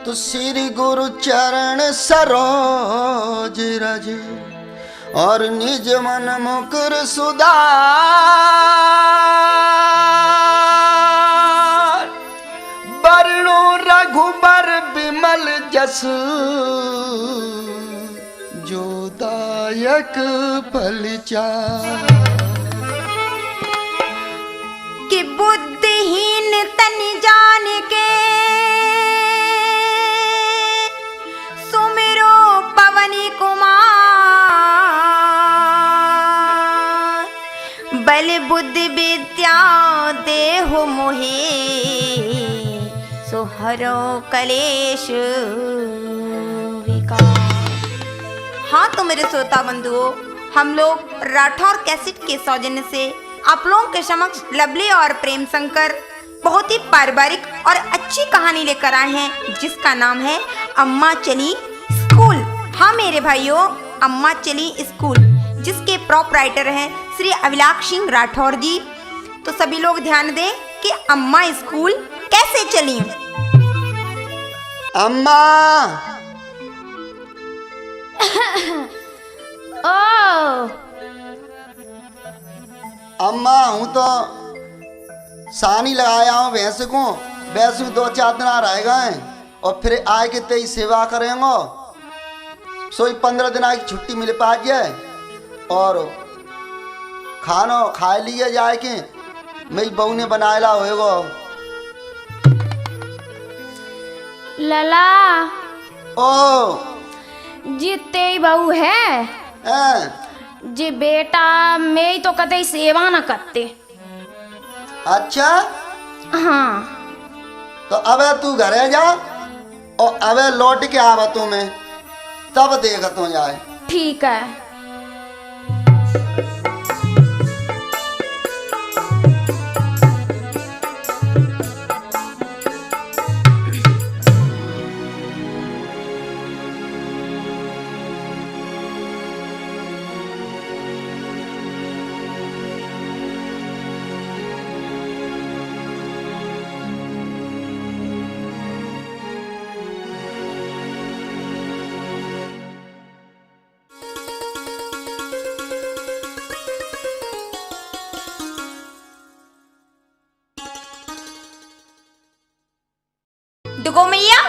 तो श्री गुरु चरण सरोज रज और निज मन मुकुर सुधार, बरनु रघुबर बिमल जसु, जो दायक फलचार। कि बुद्धिहीन तन जान के सुमिरो पवन कुमार, बल बुद्धि विद्या देहु मोहे, सोहरो कलेश विकार। हाँ तो मेरे श्रोता बंधुओं, हम लोग राठौर कैसेट के सौजन्य से आप लोगों के समक्ष लवली और प्रेम शंकर बहुत ही पारिवारिक और अच्छी कहानी लेकर आए हैं, जिसका नाम है अम्मा चली स्कूल। हाँ मेरे भाइयों, अम्मा चली स्कूल, जिसके प्रोपराइटर हैं श्री अभिलाष सिंह राठौर जी। तो सभी लोग ध्यान दें कि अम्मा स्कूल कैसे चली। अम्मा ओ अम्मा, हूँ तो सानी लगाया हूँ भैंस को, वैसे 2-4 दिन रह गए और फिर आए के तेई सेवा करेंगे। सोई 15 दिन की छुट्टी मिल पा जाए और खाना खा लिए जाए के मेरी बहू ने बनाएला होएगो। लला ओ जी तेरी बहू है जी बेटा, मैं तो कतई सेवा न करते। अच्छा हाँ तो अबे तू घरे जा और अबे लौट के आवा तुम्हें, तब देखा तो जाए। ठीक है। दुगो मैया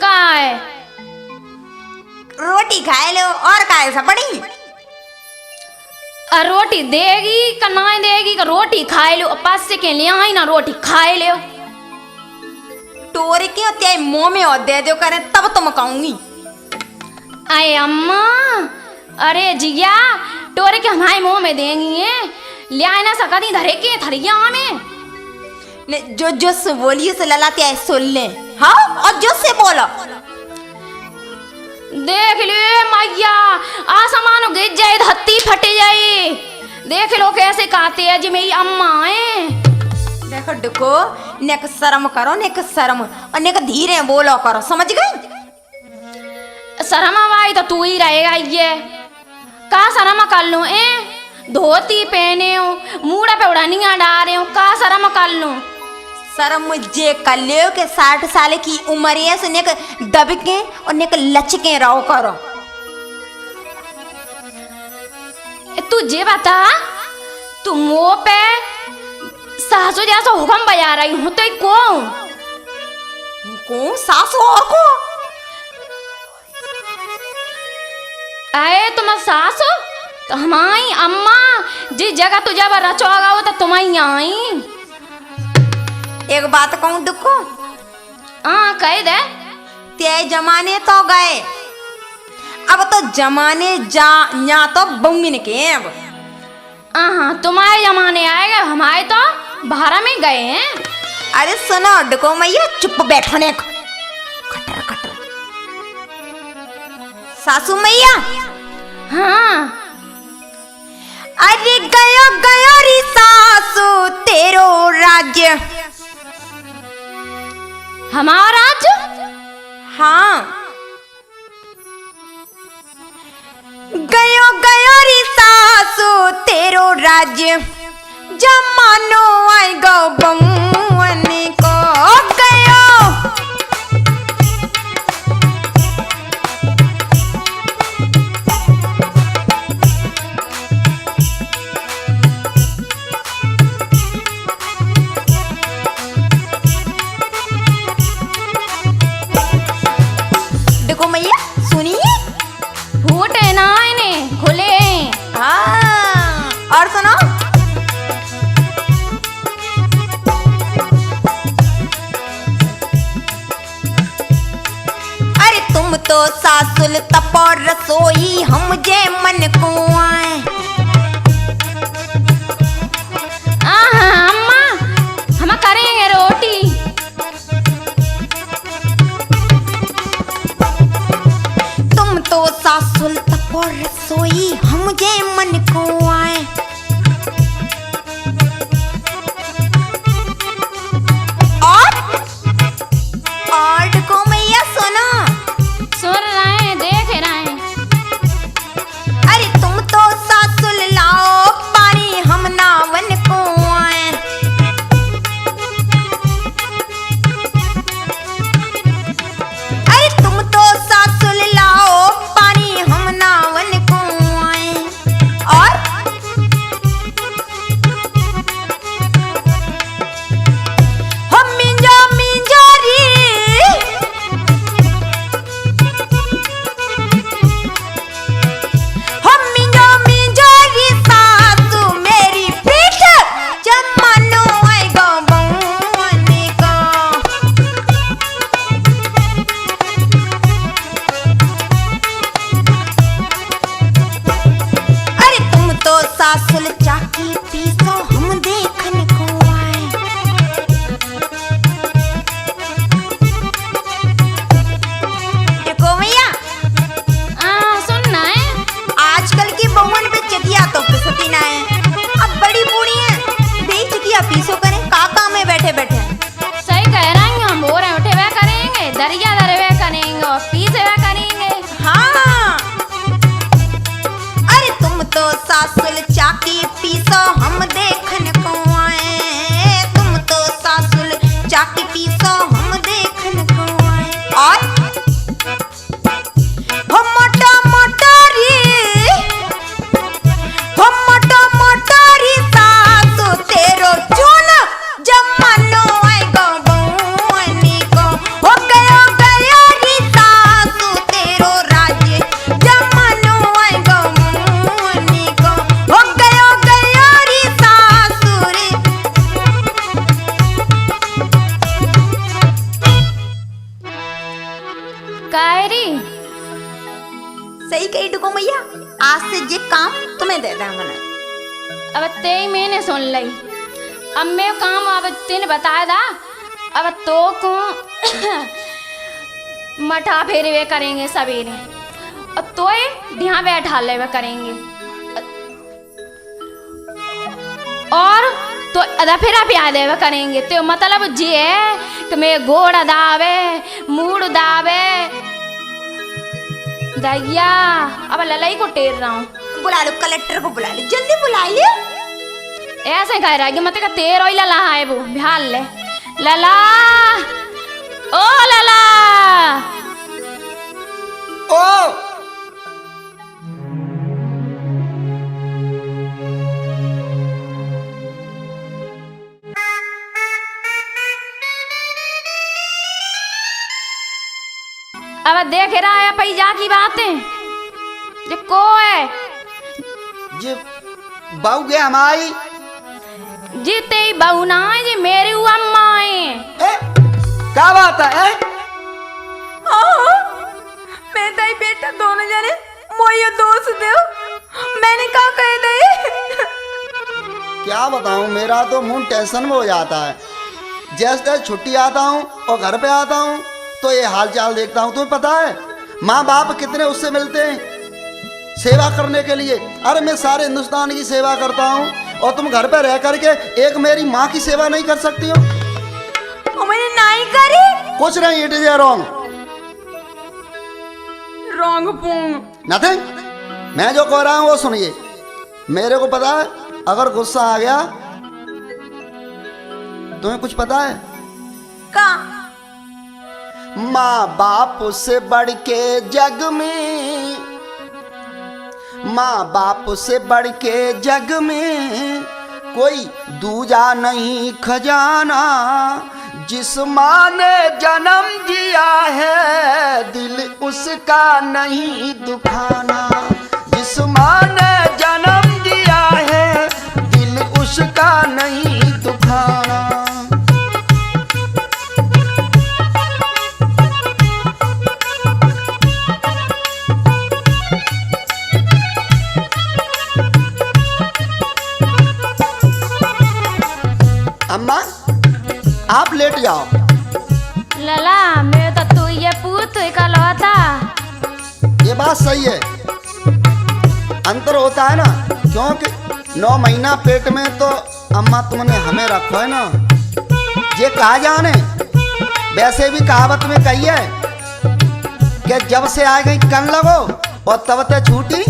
का है? रोटी खाए लो और खाए सब बड़ी। रोटी देगी का ना देगी का रोटी खाए लो, पास से के ले आई ना रोटी खाए लो। टोरे के होते मुंह में और दे दो करे तब तो मैं कहूंगी। अरे अम्मा, अरे जिया टोरे के हमारे मुंह में देंगी ले आए ना सका दी धरे के थरिया में। जो जो से बोलिए से ललाते है सुन ले। हाँ और जो से बोलो देख ले मैया, आसमान गिर जाए धरती फट जाए। देख लो कैसे कहते हैं जी मेरी अम्मा है। देखो डुको, नेक शर्म करो, नेक शर्म और नेक धीरे बोलो करो, समझ गई? शर्म आई तो तू ही रहेगा ये का शर्म कर लूं धोती पहने हो, मूड़ा पे उड़ानियां डाले हो, का शर्म कर लूं? शर्म मुझे कर लियो के 60 साल की उम्र है, सो नेक दबके और नेक लचके रहो करो। तू जे बता, तू मुंह पे सासू जैसा हुक्म बजा रही हूँ तो कौन सासू और को? आए तुम सासू तो हमारी अम्मा जिस जगह तुझे रचोगा हो तो तुम्हारी आई। एक बात कहूँ दुखो, हाँ कह दे। ते जमाने तो गए, अब तो जमाने जा या तो बंगिन के अब। तुम्हारे जमाने आएगा, हमारे तो भारा में गए हैं। अरे सुनो डको मैया, चुप बैठो ने। खटर खटर सासू मैया। हाँ। अरे गयो गयो री सासू तेरो राज्य। हमारा राज्य? हाँ। गयो गयो री सासू तेरो राज्य, जमानो आई गो बंगवन को गयो। देखो मैया सुनिए। फूटे ना इन्हें, खुले। हाँ, और सुनो। अरे तुम तो सासुल तपोर रसोई, हम जे मन को आए। अम्मा, हम करेंगे रोटी। तुम तो सासुल तपोर रसोई, हम जे मन को आए। और को मैया सुना। सुन रहे हैं, देख रहे हैं। अरे तुम तो सासुल लाओ पानी, हम नावन को आए। अरे तुम तो सासुल लाओ पानी, हम नावन को आए। और हम मिंजो मिंजो री। हम मिंजो मिंजो री सासू मेरी पीठ, जमानो आई गो बंगवन को। अरे तुम तो सासुल चाकी पीसो, हम देखन को आए। देखो भैया, सुनना है। आजकल की बहुन पे चकिया तो पिसती ना है। अब बड़ी बूढ़ी है, बेच चकिया पीसो करें काका में बैठे बैठे। सही कह रहे हैं, हम बोरे उठे हुए करेंगे, दरिया दरे हुए करेंगे और पीछे हुए करेंगे। हाँ। अरे तुम तो सासुल चाकी पीसो, हम देखन को आए। तुम तो सासुल चाकी पीसो, हम देखन को आए। और हम मोटा मोटा री, हम मोटा मोटा री सासु तेरो चून, जमानो आई गो बंगवन को। हो गयो गयो री सासु तेरो राज्य, जमानो आई गो बंगवन को। हो गयो गयो री सासु रे। कायरी, सही कही डुको मैया, आज से जे काम तुम्हें दे दा मना। अब ते मैंने सुन ली। अब मैं काम अब तेने बताया था। अब तो को मठा फेरे हुए करेंगे सवेरे, और तो ढिया बैठा ले हुए करेंगे। और तो अदा फेरा प्या दे हुए करेंगे। तो मतलब जे है कि मैं गोड़ दावे, मूड दावे दैया। अब ललाई को टेर रहा हूँ। बुला लो कलेक्टर को, बुला लो जल्दी, बुला लियो। ऐसे कह रहा है कि मत का तेर ओई लला है वो बिहार ले लला। ओ लला, ओ अब देख रहा है पैजा की बातें। ये को है ये बहू गया हमारी। जी तेरी बहू ना है, जी मेरी अम्मा है। क्या बात है? मैं ताई बेटा दोनों जने क्या बताऊं, मेरा तो मुंह टेंशन में हो जाता है। जैसे छुट्टी आता हूं और घर पे आता हूं तो ये हाल चाल देखता हूं। तुम्हें पता है माँ बाप कितने उससे मिलते हैं सेवा करने के लिए। अरे मैं सारे हिंदुस्तान की सेवा करता हूं और तुम घर पे रह करके एक मेरी माँ की सेवा नहीं कर सकती हो? मैंने नहीं करी। कुछ नहीं, it is wrong. Wrong Pong. Nothing. मैं जो कह रहा हूं वो सुनिए। मेरे को पता है अगर गुस्सा आ गया, तुम्हें कुछ पता है? का माँ बाप से बढ़ के जग में, माँ बाप से बढ़ के जग में कोई दूजा नहीं खजाना। जिस माँ ने जन्म दिया है दिल उसका नहीं दुखाना। जिस माँ ने जन्म दिया है दिल उसका नहीं दुखाना। अम्मा आप लेट जाओ। लला मैं तो तू ये पूत का लौता। ये बात सही है, अंतर होता है ना, क्योंकि 9 महीना पेट में तो अम्मा तुमने हमें रखो है ना। ये कहा जाने, वैसे भी कहावत में कही है कि जब से आ गई कन लगो और तब तक छूटी।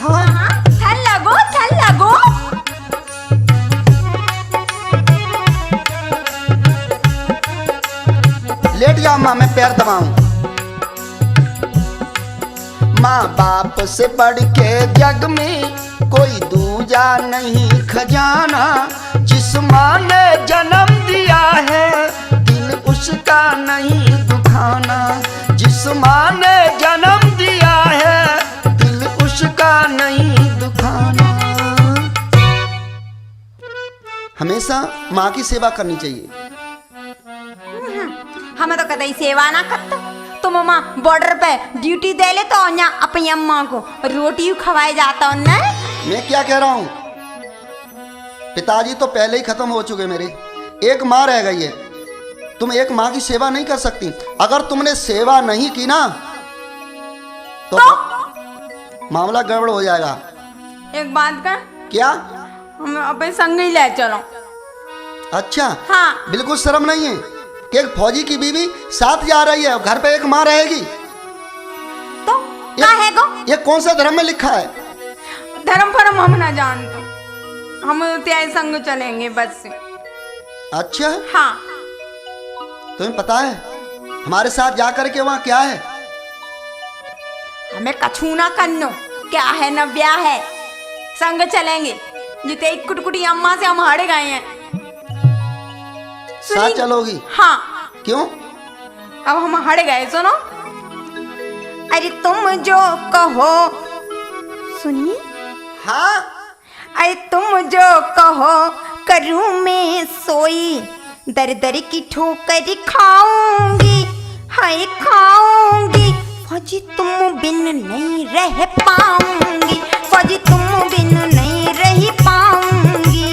हाँ थल लगो, थल लगो। लेट जाओ माँ, मैं पैर दबाऊं। माँ बाप से बढ़ के जग में कोई दूजा नहीं खजाना। जिस माँ ने जन्म दिया है दिल उसका नहीं दुखाना। जिस माँ ने जन्म दिया है दिल उसका नहीं दुखाना। हमेशा माँ की सेवा करनी चाहिए। हमें तो कतई सेवा ना करता। तो मामा बॉर्डर पे ड्यूटी दे ले तो यहाँ अपनी अम्मा को रोटी खवाए जाता हूँ ना। मैं क्या कह रहा हूँ, पिताजी तो पहले ही खत्म हो चुके मेरे, एक माँ रह गई है। तुम एक माँ की सेवा नहीं कर सकती। अगर तुमने सेवा नहीं की ना तो मामला गड़बड़ हो जाएगा। एक बात कर, क्या? हमें अपने संग ही ले चलो। अच्छा हाँ। बिल्कुल शर्म नहीं है कि एक फौजी की बीवी साथ जा रही है और घर पे एक माँ रहेगी? तो क्या है गो? ये कौन सा धर्म में लिखा है? धर्म फर्म हम ना जानते, हम त्याग संग चलेंगे बस से। अच्छा हाँ। तुम्हें पता है हमारे साथ जाकर के वहाँ क्या है? हमें कछू ना करनो, क्या है न ब्याह है, संग चलेंगे। जिते एक कुटकुटी अम्मा से हम हारे गए हैं। साथ चलोगी? हाँ। क्यों? अब हम हारे गए, सुनो। अरे तुम जो कहो, सुनिए। हाँ। अरे तुम जो कहो करूं मैं सोई, दर दर की ठोकर खाऊंगी, हाय खाऊंगी। फौजी तुम बिन नहीं रह पाऊंगी, फौजी तुम बिन नहीं रह पाऊंगी।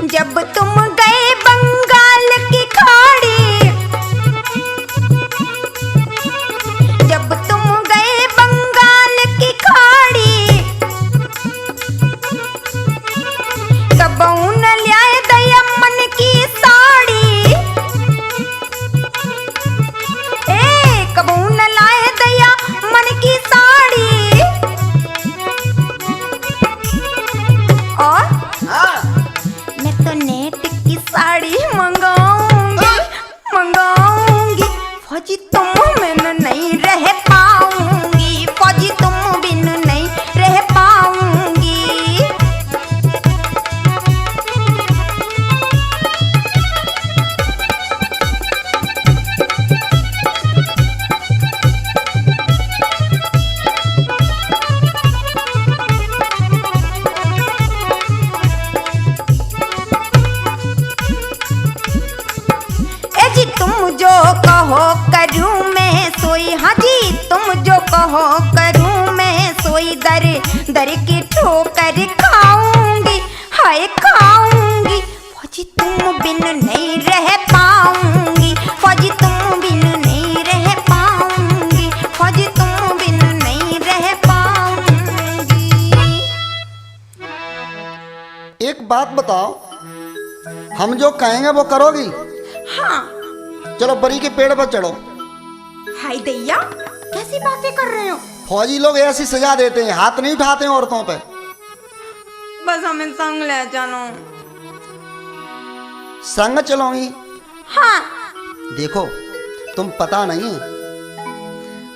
जब तुम गए बंगाल की खाड़ी, जब तुम गए बंगाल की खाड़ी, तब उन लियाए दयमन की साड़ी। कब उन लाए दयमन की साड़ी। और हाँ। मैं तो नेट कहो करूं मैं सोई, हाँ जी तुम जो कहो करूं मैं सोई, दर दर की ठोकर खाऊंगी, हाय खाऊंगी। फौजी तुम बिन नहीं रह पाऊंगी, फौजी तुम बिन नहीं रह पाऊंगी, फौजी तुम बिन नहीं रह पाऊंगी। एक बात बताओ, हम जो कहेंगे वो करोगी? हाँ। चलो बरी के पेड़ पर चढ़ो। हाय दैया, कैसी बातें कर रहे हो? फौजी लोग ऐसी सजा देते हैं, हाथ नहीं उठाते हैं औरतों पे। बस हमें संग ले चलो। संग चलोगी? हाँ। देखो तुम पता नहीं,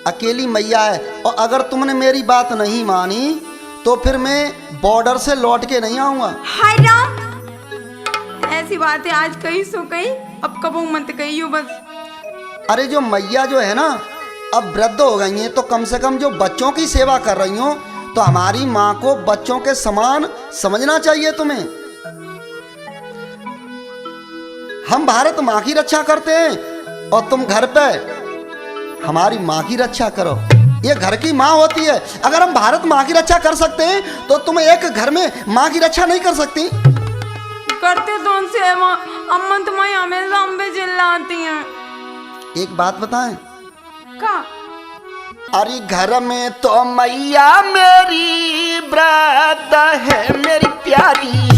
अकेली मैया है, और अगर तुमने मेरी बात नहीं मानी तो फिर मैं बॉर्डर से लौट के नहीं आऊंगा। हाय राम, ऐसी बातें आज कही सो कही, अब कबो मत कहियो बस। अरे जो मैया जो है ना, अब वृद्ध हो गई हैं, तो कम से कम जो बच्चों की सेवा कर रही हो, तो हमारी माँ को बच्चों के समान समझना चाहिए तुम्हें। हम भारत माँ की रक्षा करते हैं और तुम घर पे हमारी माँ की रक्षा करो। ये घर की माँ होती है। अगर हम भारत माँ की रक्षा कर सकते हैं तो तुम एक घर में माँ की रक्षा नहीं कर सकती? करते तो सेवा, अम्मा तुम्हारी हमेशा हम पे चिल्लाती हैं। एक बात बताएं, का? अरे घर में तो मैया मेरी व्रत है मेरी प्यारी,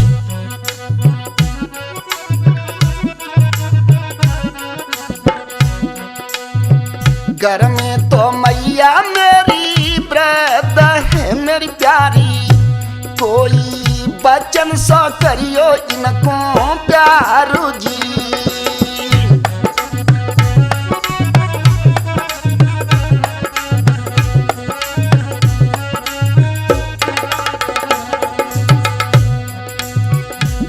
घर में तो मैया मेरी व्रत है मेरी प्यारी, कोई बचन सो करियो इनको प्यारू जी।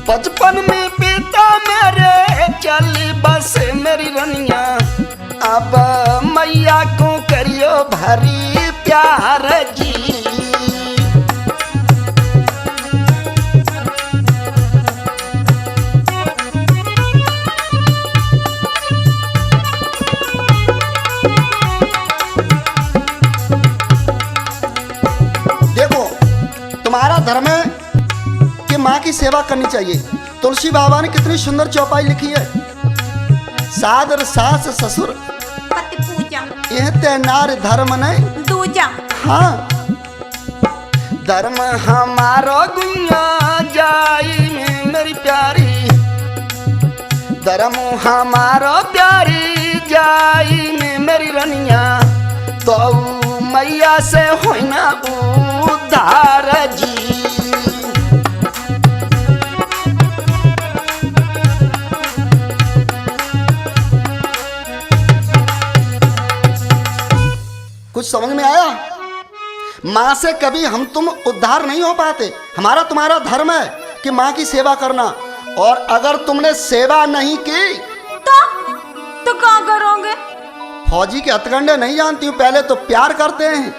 बचपन में पिता मेरे चली बस मेरी रनिया, अब मैया को करियो भरी प्यार जी। देखो तुम्हारा धर्म है कि माँ की सेवा करनी चाहिए। तुलसी बाबा ने कितनी सुंदर चौपाई लिखी है, सादर सास ससुर पति पूजा यह ते नार धर्म नहीं दूजा। हाँ, धर्म हमारो गुया जाई में मेरी प्यारी, धर्म हमारो प्यारी जाई में मेरी रनिया, तो मैया से होना उद्धार जी। कुछ समझ में आया? माँ से कभी हम तुम उद्धार नहीं हो पाते। हमारा तुम्हारा धर्म है कि माँ की सेवा करना, और अगर तुमने सेवा नहीं की तो क्या करोगे? फौजी के हथकंडे नहीं जानती हूँ, पहले तो प्यार करते हैं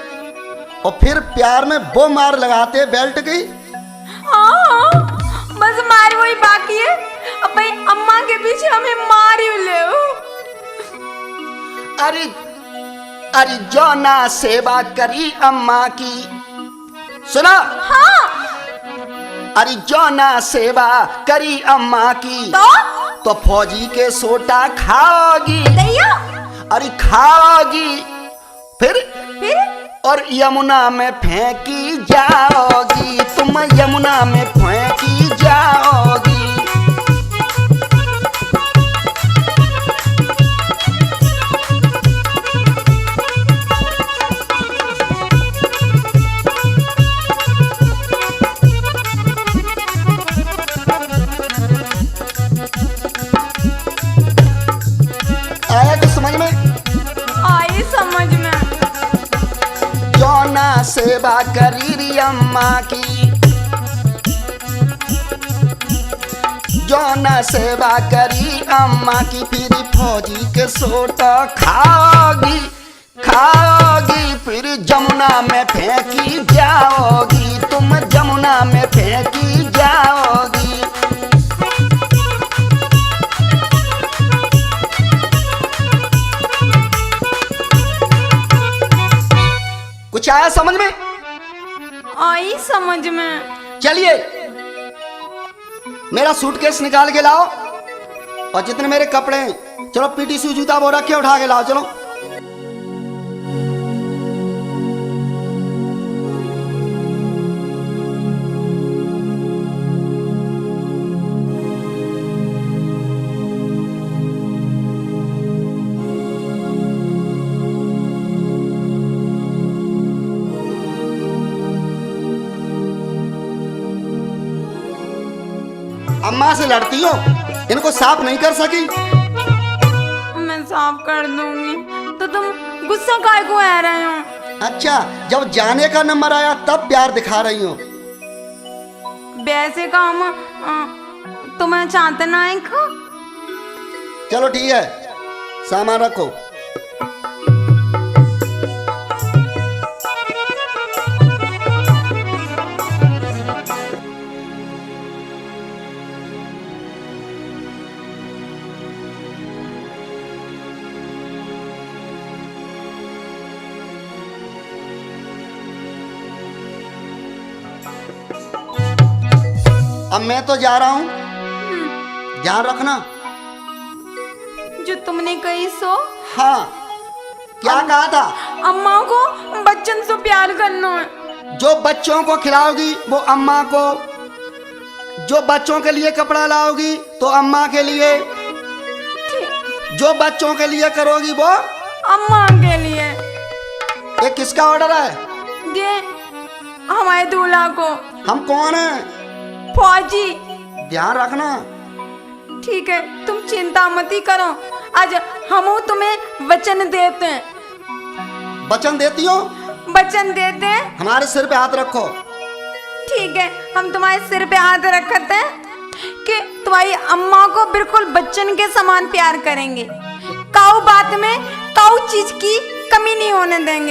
और फिर प्यार में वो मार लगाते हैं बेल्ट की। हाँ, बस मार वही बाकी है, अब भाई अम्मा के पीछे हमें मार ही ले। अरे अरे जो ना सेवा करी अम्मा की, सुना? हाँ। अरे जो ना सेवा करी अम्मा की तो फौजी के सोटा खाओगी, दैया। अरे खाओगी, फिर और यमुना में फेंकी जाओगी, तुम यमुना में फेंकी जाओगी। आया तो समझ में? आई समझ में। जौना सेवा करी री अम्मा की, जौना सेवा करी अम्मा की, फिर फौजी के सोटा खाओगी खाओगी, फिर जमुना में फेंकी जाओगी, तुम जमुना में फेंकी जाओगी। आया समझ में? आई समझ में। चलिए मेरा सूटकेस निकाल के लाओ और जितने मेरे कपड़े हैं, चलो पीटी सी जूता वो रखे उठा के लाओ चलो। अम्मा से लड़ती हो, इनको साफ नहीं कर सकी? मैं साफ कर दूंगी, तो तुम गुस्सा काहे को आ रहे हो? अच्छा, जब जाने का नंबर आया तब प्यार दिखा रही हो। वैसे काम तुम्हें चाहते ना है को? चलो ठीक है, सामान रखो। अब मैं तो जा रहा हूं, ध्यान रखना। जो तुमने कही सो? हाँ, क्या कहा था? अम्मा को बच्चन से प्यार करना है। जो बच्चों को खिलाओगी वो अम्मा को, जो बच्चों के लिए कपड़ा लाओगी तो अम्मा के लिए, जो बच्चों के लिए करोगी वो अम्मा के लिए। ये किसका ऑर्डर है? ये हमारे दूल्हा को। हम कौन हैं? फौजी। ध्यान रखना। ठीक है, तुम चिंता मत ही करो, आज हम तुम्हें वचन देते हैं। वचन देती हो? वचन देते हैं। हमारे सिर पे हाथ रखो। ठीक है, हम तुम्हारे सिर पे हाथ रखते हैं कि तुम्हारी अम्मा को बिल्कुल बच्चन के समान प्यार करेंगे। काऊ बात में काऊ चीज की कमी नहीं होने देंगे।